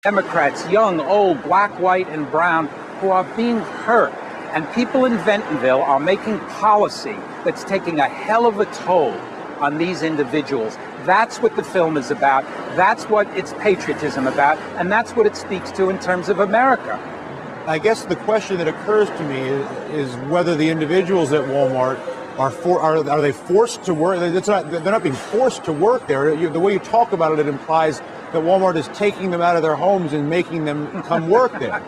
Democrats, young, old, black, white, and brown, who are being hurt. And people in Bentonville are making policy that's taking a hell of a toll on these individuals. That's what the film is about. That's what its patriotism about. And that's what it speaks to in terms of America. I guess the question that occurs to me is whether the individuals at Walmart are they forced to work? They're not being forced to work there. The way you talk about it, it implies that Walmart is taking them out of their homes and making them come work there.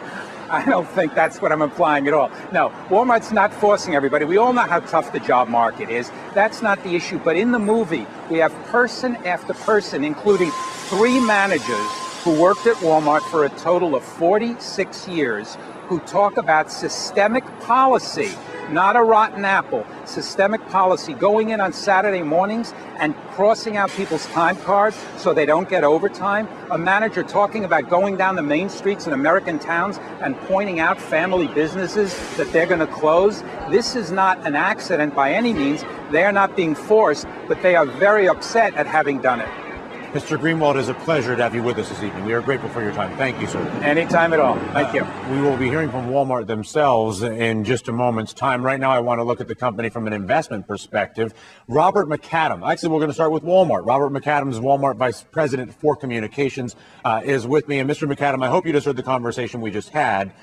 I don't think that's what I'm implying at all. No, Walmart's not forcing everybody. We all know how tough the job market is. That's not the issue. But in the movie, we have person after person, including 3 managers who worked at Walmart for a total of 46 years, who talk about systemic policy, not a rotten apple, systemic policy, going in on Saturday mornings and crossing out people's time cards so they don't get overtime. A manager talking about going down the main streets in American towns and pointing out family businesses that they're going to close. This is not an accident by any means. They are not being forced, but they are very upset at having done it. Mr. Greenwald, it's a pleasure to have you with us this evening. We are grateful for your time. Thank you, sir. Anytime at all. Thank you. We will be hearing from Walmart themselves in just a moment's time. Right now, I want to look at the company from an investment perspective. Robert McAdam. Actually, we're going to start with Walmart. Robert McAdam is Walmart Vice President for Communications, is with me. And Mr. McAdam, I hope you just heard the conversation we just had.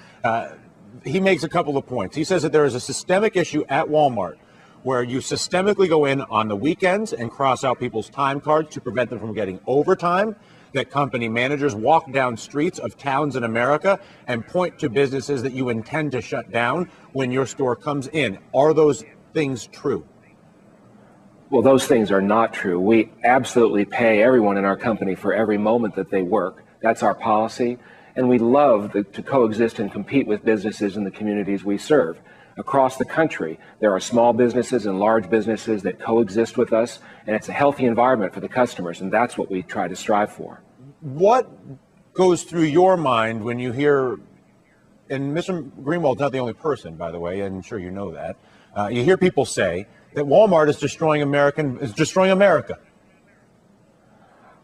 He makes a couple of points. He says that there is a systemic issue at Walmart where you systemically go in on the weekends and cross out people's time cards to prevent them from getting overtime, that company managers walk down streets of towns in America and point to businesses that you intend to shut down when your store comes in. Are those things true? Well, those things are not true. We absolutely pay everyone in our company for every moment that they work. That's our policy. And we love to coexist and compete with businesses in the communities we serve. Across the country, there are small businesses and large businesses that coexist with us, and it's a healthy environment for the customers, and that's what we try to strive for. What goes through your mind when you hear, and Mr. Greenwald's not the only person, by the way, and I'm sure you know that, you hear people say that Walmart is destroying America.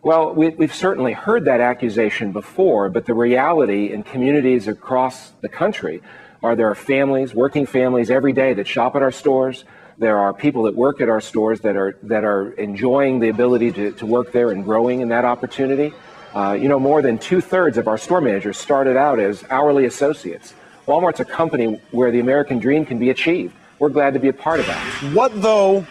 Well, we've certainly heard that accusation before, but the reality in communities across the country there are families, working families every day that shop at our stores. There are people that work at our stores that are enjoying the ability to work there and growing in that opportunity. More than 2/3 of our store managers started out as hourly associates. Walmart's a company where the American dream can be achieved. We're glad to be a part of that. What, though,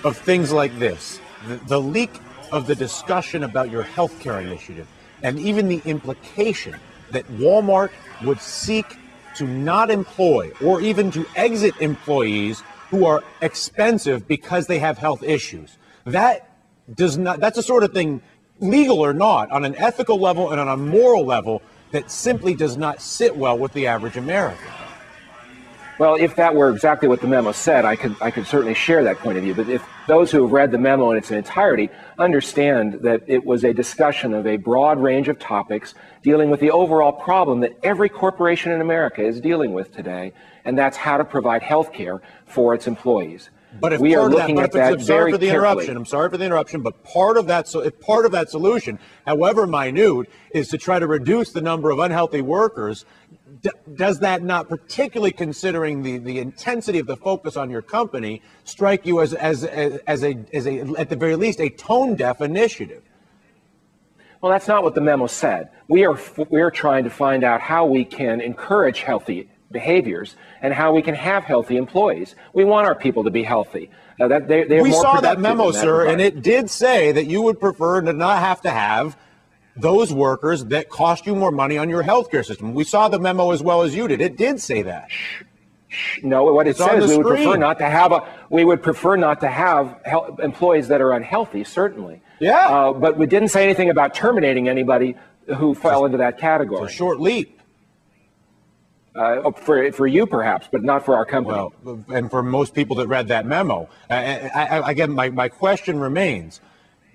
of things like this, the leak of the discussion about your health care initiative, and even the implication that Walmart would seek to not employ or even to exit employees who are expensive because they have health issues. That's the sort of thing, legal or not, on an ethical level and on a moral level, that simply does not sit well with the average American. Well, if that were exactly what the memo said, I could certainly share that point of view. But if those who have read the memo in its entirety understand that it was a discussion of a broad range of topics dealing with the overall problem that every corporation in America is dealing with today, and that's how to provide health care for its employees. But if we are looking at that very carefully. I'm sorry for the interruption, but part of that solution, however minute, is to try to reduce the number of unhealthy workers. Does that not, particularly considering the intensity of the focus on your company, strike you as a at the very least a tone deaf initiative? Well, that's not what the memo said. We are trying to find out how we can encourage healthy behaviors and how we can have healthy employees. We want our people to be healthy. We saw that memo, sir, and it did say that you would prefer to not have to have those workers that cost you more money on your healthcare system. We saw the memo as well as you did. It did say that. No, what it says is we would prefer not to have employees that are unhealthy, certainly. Yeah. But we didn't say anything about terminating anybody who fell into that category. It's a short leap. For you, perhaps, but not for our company. Well, and for most people that read that memo. Again, my question remains,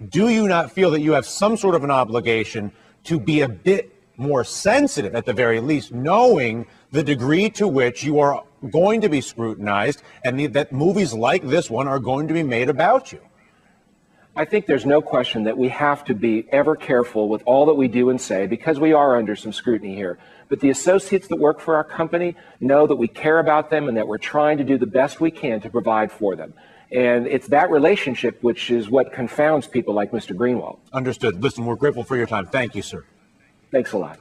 do you not feel that you have some sort of an obligation to be a bit more sensitive, at the very least, knowing the degree to which you are going to be scrutinized and that movies like this one are going to be made about you? I think there's no question that we have to be ever careful with all that we do and say because we are under some scrutiny here. But the associates that work for our company know that we care about them and that we're trying to do the best we can to provide for them. And it's that relationship which is what confounds people like Mr. Greenwald. Understood. Listen, we're grateful for your time. Thank you, sir. Thanks a lot.